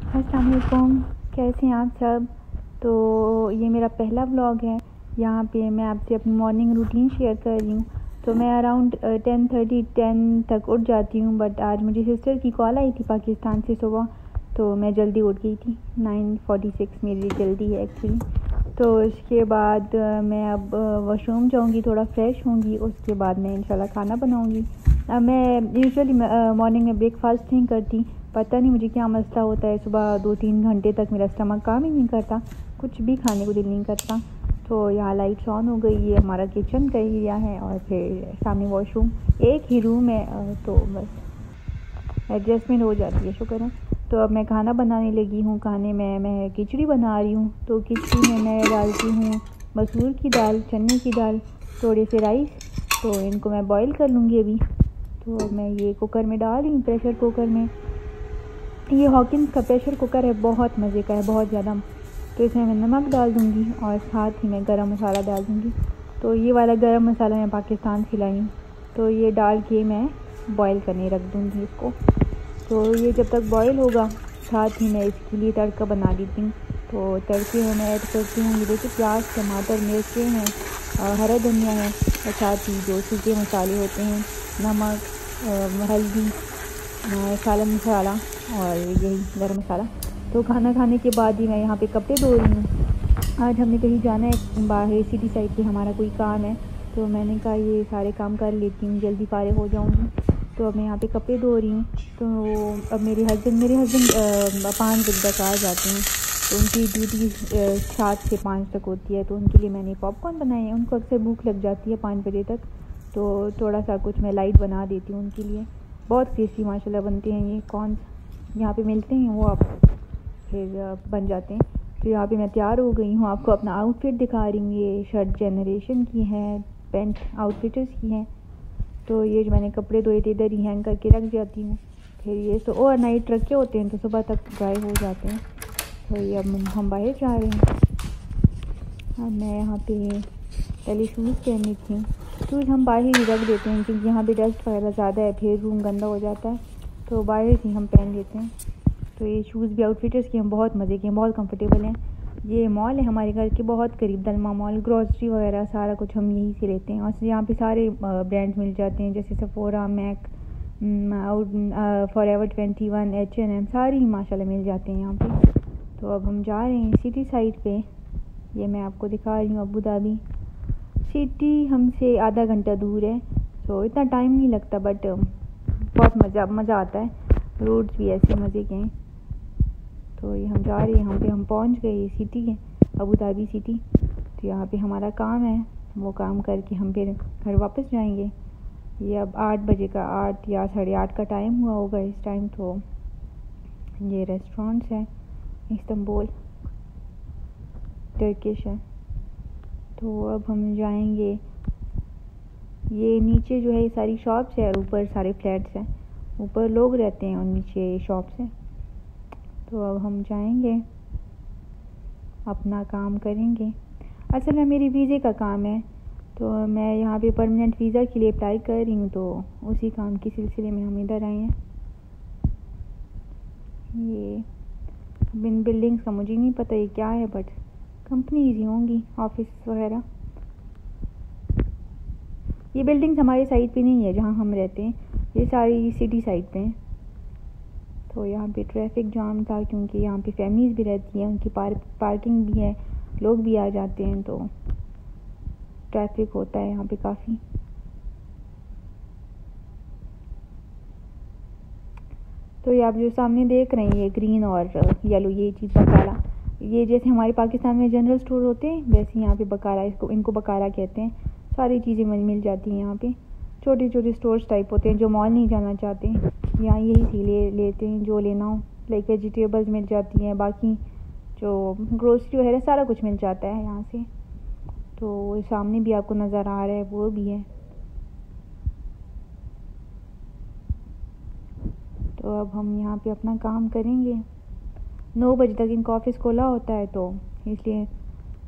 अस्सलाम वालेकुम, कैसे हैं आप सब। तो ये मेरा पहला व्लॉग है। यहाँ पे मैं आपसे अपनी मॉर्निंग रूटीन शेयर कर रही हूँ। तो मैं अराउंड 10 तक उठ जाती हूँ, बट आज मुझे सिस्टर की कॉल आई थी पाकिस्तान से सुबह, तो मैं जल्दी उठ गई थी। 9:46 मेरे लिए जल्दी है एक्चुअली। तो इसके बाद मैं अब वॉशरूम जाऊँगी, थोड़ा फ्रेश होंगी, उसके बाद मैं इंशाल्लाह खाना बनाऊँगी। मैं यूजुअली मॉर्निंग में ब्रेकफास्ट नहीं करती, पता नहीं मुझे क्या मसला होता है। सुबह 2-3 घंटे तक मेरा स्टमक काम ही नहीं करता, कुछ भी खाने को दिल नहीं करता। तो यहाँ लाइट्स ऑन हो गई, ये हमारा किचन का एरिया है और फिर सामने वॉशरूम, एक ही रूम है, तो बस एडजस्टमेंट हो जाती है, शुक्र है। तो अब मैं खाना बनाने लगी हूँ। खाने में मैं खिचड़ी बना रही हूँ। तो खिचड़ी में मैं डालती हूँ मसूर की दाल, चने की दाल, थोड़े से राइस। तो इनको मैं बॉईल कर लूँगी अभी। तो मैं ये कुकर में डाल रही हूँ, प्रेशर कुकर में। ये हॉकिंस का प्रेशर कुकर है, बहुत मज़े का है, बहुत ज़्यादा। तो इसमें मैं नमक डाल दूँगी और साथ ही मैं गरम मसाला डाल दूँगी। तो ये वाला गरम मसाला मैं पाकिस्तान से लाई हूँ। तो ये डाल के मैं बॉईल करने रख दूँगी इसको। तो ये जब तक बॉईल होगा, साथ ही मैं इसके लिए तड़का बना देती हूँ। तो तड़के में मैं ऐड करती हूँ, ये देखिए, प्याज, टमाटर, मिर्चें हैं, हरा धनिया है, और साथ ही जो सूखे मसाले होते हैं, नमक, हल्दी, सालन मसाला और यही गरम मसाला। तो खाना खाने के बाद ही मैं यहाँ पे कपड़े धो रही हूँ। आज हमने कहीं जाना है बाहर, सिटी साइड पे हमारा कोई काम है, तो मैंने कहा ये सारे काम कर लेती हूँ, जल्दी फारिग हो जाऊँगी। तो अब मैं यहाँ पे कपड़े धो रही हूँ। तो अब मेरे हस्बैंड 5 बजे तक आ जाते हैं। तो उनकी ड्यूटी 7 से 5 तक होती है। तो उनके लिए मैंने पॉपकॉर्न बनाए हैं। उनको अक्सर भूख लग जाती है 5 बजे तक, तो थोड़ा सा कुछ मैं लाइट बना देती हूँ उनके लिए। बहुत टेस्टी माशाल्लाह बनते हैं ये कॉर्न, यहाँ पे मिलते हैं, वो आप फिर बन जाते हैं। तो यहाँ पे मैं तैयार हो गई हूँ, आपको अपना आउटफिट दिखा रही हूँ। ये शर्ट जेनरेशन की है, पेंट आउटफिटर्स की है। तो ये जो मैंने कपड़े धोए थे इधर ही हैंग करके रख जाती हूँ। फिर ये तो ओवरनाइट रखे होते हैं, तो सुबह तक ड्राई हो जाते हैं। तो ये अब हम बाहर जा रहे हैं। अब मैं यहाँ पे पहले शूज़ पहनी थी, शूज़ हम बाहर ही रख देते हैं क्योंकि यहाँ पे डस्ट वगैरह ज़्यादा है, फिर रूम गंदा हो जाता है, तो बाहर ही हम पहन लेते हैं। तो ये शूज़ भी आउटफिटर्स के हैं, बहुत मज़े के हैं, बहुत कंफर्टेबल हैं। ये मॉल है हमारे घर के बहुत करीब, दलमा मॉल। ग्रॉसरी वगैरह सारा कुछ हम यहीं से लेते हैं, और यहाँ पे सारे ब्रांड्स मिल जाते हैं, जैसे सफोरा, मैक, फॉरएवर 21, H&M, सारी माशाल्लाह मिल जाते हैं यहाँ पे। तो अब हम जा रहे हैं सिटी साइड पे। ये मैं आपको दिखा रही हूँ, अबू धाबी सिटी हमसे आधा घंटा दूर है, तो इतना टाइम नहीं लगता, बट बहुत मज़ा आता है। रोड्स भी ऐसे मज़े के हैं। तो ये हम जा रहे हैं, यहाँ पे हम पहुँच गए। ये सिटी है, अबू धाबी सिटी। तो यहाँ पे हमारा काम है, वो काम करके हम फिर घर वापस जाएंगे। ये अब 8 बजे का, 8 या 8:30 का टाइम हुआ होगा इस टाइम। तो ये रेस्टोरेंट्स है, इस्तांबुल टर्किश है। तो अब हम जाएंगे। ये नीचे जो है ये सारी शॉप्स है और ऊपर सारे फ्लैट्स हैं। ऊपर लोग रहते हैं और नीचे शॉप्स हैं। तो अब हम जाएंगे, अपना काम करेंगे। असल में मेरी वीज़े का काम है, तो मैं यहाँ पे परमानेंट वीज़ा के लिए अप्लाई कर रही हूँ, तो उसी काम के सिलसिले में हम इधर आए हैं। ये इन बिल्डिंग्स का मुझे नहीं पता ये क्या है, बट कंपनीज ही होंगी, ऑफिस वगैरह। ये बिल्डिंग्स हमारे साइड पे नहीं है जहाँ हम रहते हैं, ये सारी सिटी साइड पे हैं। तो यहाँ पे ट्रैफिक जाम था क्योंकि यहाँ पे फैमिलीज भी रहती हैं, उनकी पार्किंग भी है, लोग भी आ जाते हैं, तो ट्रैफिक होता है यहाँ पे काफ़ी। तो ये आप जो सामने देख रहे हैं, ये ग्रीन और येलो, ये चीज़ बकाला, ये जैसे हमारे पाकिस्तान में जनरल स्टोर होते हैं, वैसे यहाँ पे बकाला, इनको बकाला कहते हैं। सारी चीज़ें मिल जाती हैं यहाँ पे। छोटे छोटे स्टोर्स टाइप होते हैं, जो मॉल नहीं जाना चाहते यहाँ यही से लेते हैं जो लेना हो। लाइक वेजिटेबल्स मिल जाती हैं, बाकी जो ग्रोसरी वगैरह सारा कुछ मिल जाता है यहाँ से। तो सामने भी आपको नज़र आ रहा है, वो भी है। तो अब हम यहाँ पे अपना काम करेंगे। 9 बजे तक इनका ऑफिस खोला होता है, तो इसलिए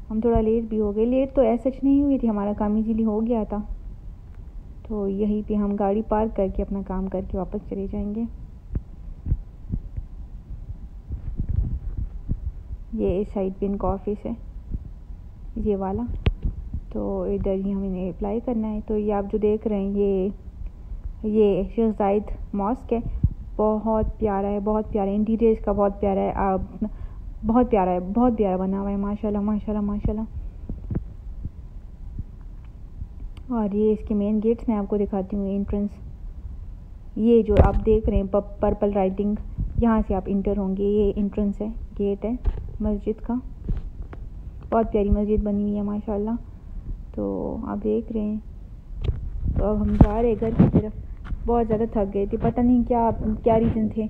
हम थोड़ा लेट भी हो गए। लेट तो ऐसा नहीं हुई थी, हमारा काम इजीली हो गया था। तो यहीं पे हम गाड़ी पार्क करके अपना काम करके वापस चले जाएंगे। ये इस साइड पे इनका ऑफिस है, ये वाला। तो इधर ही हमें अप्लाई करना है। तो ये आप जो देख रहे हैं ये शेख जायद मॉस्क है। बहुत प्यारा है, बहुत प्यारा इंटीरियर इसका, बहुत प्यारा है, बहुत प्यारा है, बहुत प्यारा बना हुआ है, माशाल्लाह माशाल्लाह माशाल्लाह। और ये इसके मेन गेट्स मैं आपको दिखाती हूँ, एंट्रेंस। ये जो आप देख रहे हैं पर्पल राइटिंग, यहाँ से आप इंटर होंगे, ये एंट्रेंस है, गेट है मस्जिद का। बहुत प्यारी मस्जिद बनी हुई है माशाल्लाह। तो आप देख रहे हैं। तो अब हम जा रहे हैं घर की तरफ। बहुत ज़्यादा थक गए थे, पता नहीं क्या रीज़न थे,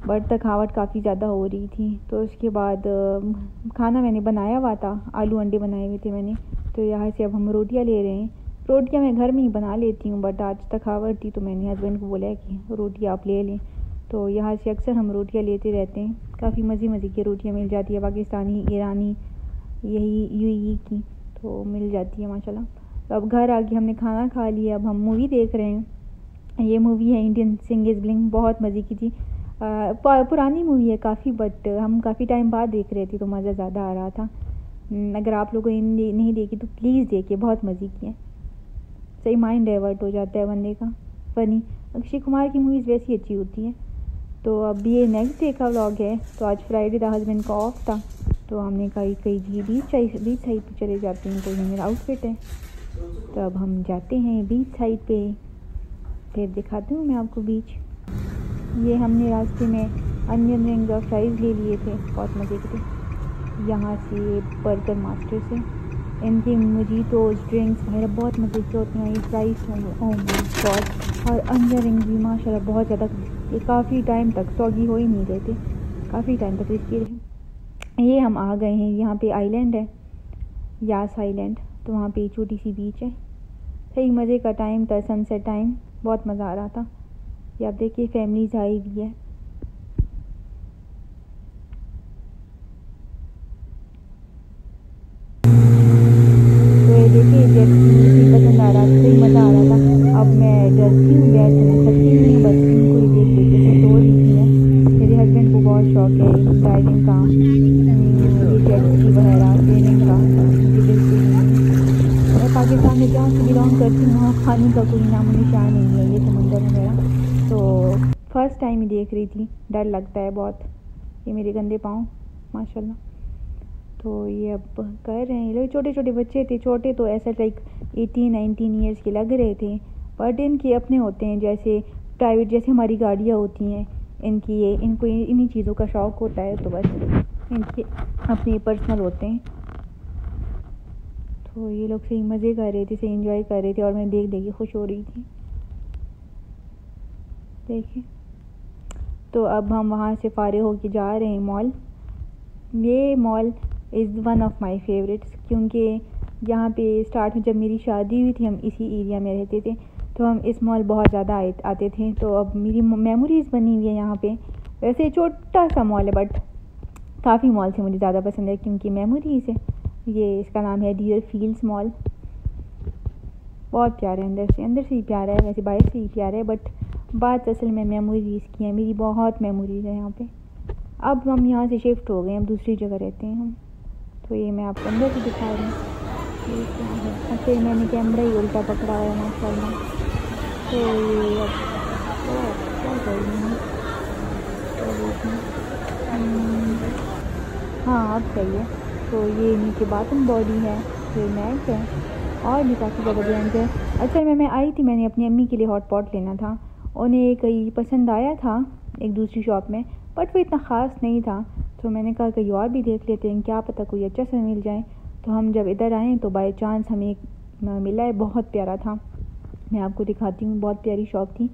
बट थकावट काफ़ी ज़्यादा हो रही थी। तो उसके बाद खाना मैंने बनाया हुआ था, आलू अंडे बनाए हुए थे मैंने। तो यहाँ से अब हम रोटियाँ ले रहे हैं। रोटियाँ मैं घर में ही बना लेती हूँ, बट आज थकावट थी तो मैंने हस्बैंड को बोला कि रोटियाँ आप ले लें। तो यहाँ से अक्सर हम रोटियाँ लेते रहते हैं। काफ़ी मज़े की रोटियाँ मिल जाती है, पाकिस्तानी, ईरानी, यही यूएई की, तो मिल जाती है माशाल्लाह। तो अब घर आके हमने खाना खा लिया, अब हम मूवी देख रहे हैं। ये मूवी है इंडियन सिंग इज़ ब्लिंग, बहुत मज़े की थी। पुरानी मूवी है काफ़ी, बट हम काफ़ी टाइम बाद देख रहे थे तो मज़ा ज़्यादा आ रहा था। अगर आप लोगों ने नहीं देखी तो प्लीज़ देखिए, बहुत मज़े की है। सही माइंड डाइवर्ट हो जाता है बंदे का। फनी अक्षय कुमार की मूवीज़ वैसी अच्छी होती हैं। तो अब ये नेक्स्ट डे का व्लॉग है। तो आज फ्राइडे था, हस्बैंड का ऑफ था, तो हमने कहीं जी बीच साइड पे चले जाते हैं। तो ये मेरा आउटफिट है। तो अब हम जाते हैं बीच साइड पे, फिर दिखाती हूँ मैं आपको बीच। ये हमने रास्ते में अनियन रिंग और फ्राइज़ ले लिए थे, बहुत मज़े के थे। यहाँ से बर्गर मास्टर से इनकी मोजिटोस, ड्रिंक्स वगैरह बहुत मज़े के होते हैं। ये फ्राइज़ गॉड, और अनियन रिंग भी माशाल्लाह बहुत ज़्यादा, ये काफ़ी टाइम तक सॉगी हो ही नहीं रहे थे, काफ़ी टाइम तक रिस्की रहे। ये हम आ गए हैं, यहाँ पे आइलैंड है, यास आइलैंड। तो वहाँ पे छोटी सी बीच है। सही मज़े का टाइम था, सनसेट टाइम, बहुत मज़ा आ रहा था। ये आप देखिए फैमिलीज आई हुई है। तो ये देखिए जैसे पसंद आ रहा था, सही मज़ा आ रहा था। अब मैं डरती हूँ बैठ से, मैं सकती नहीं हूँ, बस इनको ही देख देख के सो रही थी है। मेरे हस्बैंड को बहुत शौक है ड्राइविंग का, ये जेट स्की वगैरह स्विमिंग का, मुझे बिल्कुल नहीं। मैं पाकिस्तान में जहाँ से बिलोंग करती हूँ वहाँ पानी का कोई नामो निशान नहीं है, ये समंदर है मेरा। तो फर्स्ट टाइम ही देख रही थी, डर लगता है बहुत। ये मेरे गंदे पाँव माशाल्लाह। तो ये अब कर रहे हैं, लोग छोटे छोटे बच्चे थे, छोटे तो ऐसा लाइक 18-19 ईयर्स के लग रहे थे, बट इनके अपने होते हैं, जैसे प्राइवेट, जैसे हमारी गाड़ियाँ होती हैं इनकी, ये इनको इन्हीं चीज़ों का शौक़ होता है, तो बस इनके अपने पर्सनल होते हैं। तो ये लोग सही मज़े कर रहे थे, सही एंजॉय कर रहे थे, और मैं देख के खुश हो रही थी। देखिए, तो अब हम वहाँ से फारिग होके जा रहे हैं मॉल। ये mall is one of my favourites, क्योंकि यहाँ पे स्टार्ट में जब मेरी शादी हुई थी, हम इसी एरिया में रहते थे, तो हम इस मॉल बहुत ज़्यादा आते थे। तो अब मेरी मेमोरीज़ बनी हुई है यहाँ पे। वैसे छोटा सा मॉल है, बट काफ़ी मॉल से मुझे ज़्यादा पसंद है क्योंकि मेमोरीज़ है। ये इसका नाम है डियर फील्ड्स मॉल। बहुत प्यारा है, अंदर से ही प्यारा है, वैसे बाहर से ही प्यारा है, बट बात असल में मेमोरीज़ की है। मेरी बहुत मेमोरीज़ है यहाँ पे। अब हम यहाँ से शिफ्ट हो गए, अब दूसरी जगह रहते हैं हम। तो ये मैं आपको अंदर से दिखा रही हूँ, ये क्या है। अच्छा, मैंने कैमरा ही उल्टा पकड़ा हुआ है माशाल्लाह। तो ये अब क्या कर रही हूँ, हाँ अब सही है। तो ये नीचे बाथरूम बॉडी है, फिर मैट है, और भी काफ़ी ज़्यादा ब्रांड है। अच्छा, मैं आई थी, मैंने अपनी अम्मी के लिए हॉट पॉट लेना था, उन्हें कहीं पसंद आया था एक दूसरी शॉप में, बट वो इतना ख़ास नहीं था। तो मैंने कहा कहीं और भी देख लेते हैं, क्या पता कोई अच्छा सा मिल जाए। तो हम जब इधर आए तो बाय चांस हमें एक मिला है, बहुत प्यारा था। मैं आपको दिखाती हूँ, बहुत प्यारी शॉप थी,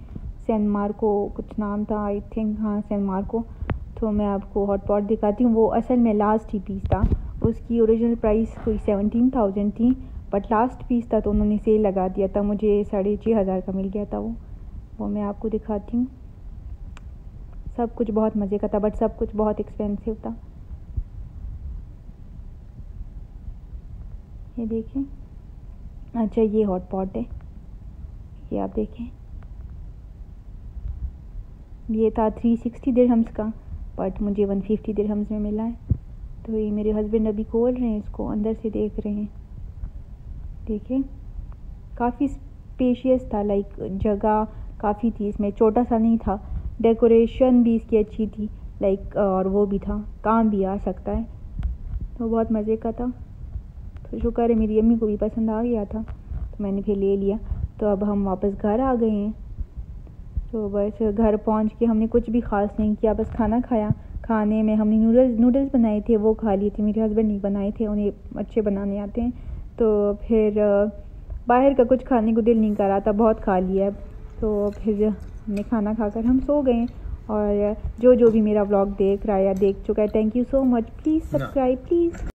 सैन मार्को कुछ नाम था, आई थिंक, हाँ सैन मार्को। तो मैं आपको हॉट पॉट दिखाती हूँ। वो असल में लास्ट ही पीस था, उसकी ओरिजिनल प्राइस कोई 17,000 थी, बट लास्ट पीस था तो उन्होंने सेल लगा दिया था, मुझे 6,500 का मिल गया था वो मैं आपको दिखाती हूँ। सब कुछ बहुत मज़े का था, बट सब कुछ बहुत एक्सपेंसिव था। ये देखें, अच्छा ये हॉट पॉट है, ये आप देखें, ये था 360 दिरहम्स का, बट मुझे 150 दिरहम्स में मिला है। तो ये मेरे हस्बैंड अभी खोल रहे हैं इसको, अंदर से देख रहे हैं। देखिए काफ़ी स्पेशियस था, लाइक जगह काफ़ी थी इसमें, छोटा सा नहीं था। डेकोरेशन भी इसकी अच्छी थी, लाइक और वो भी था, काम भी आ सकता है, तो बहुत मज़े का था। तो शुक्र है मेरी अम्मी को भी पसंद आ गया था, तो मैंने फिर ले लिया। तो अब हम वापस घर आ गए हैं। तो बस घर पहुंच के हमने कुछ भी ख़ास नहीं किया, बस खाना खाया। खाने में हमने नूडल्स बनाए थे, वो खा लिए थे। मेरे हस्बैंड नहीं बनाए थे, उन्हें अच्छे बनाने आते हैं। तो फिर बाहर का कुछ खाने को दिल नहीं कर रहा था, बहुत खा लिया। तो फिर हमने खाना खाकर हम सो गए। और जो भी मेरा व्लॉग देख रहा है या देख चुका है, thank you so much. Please subscribe please.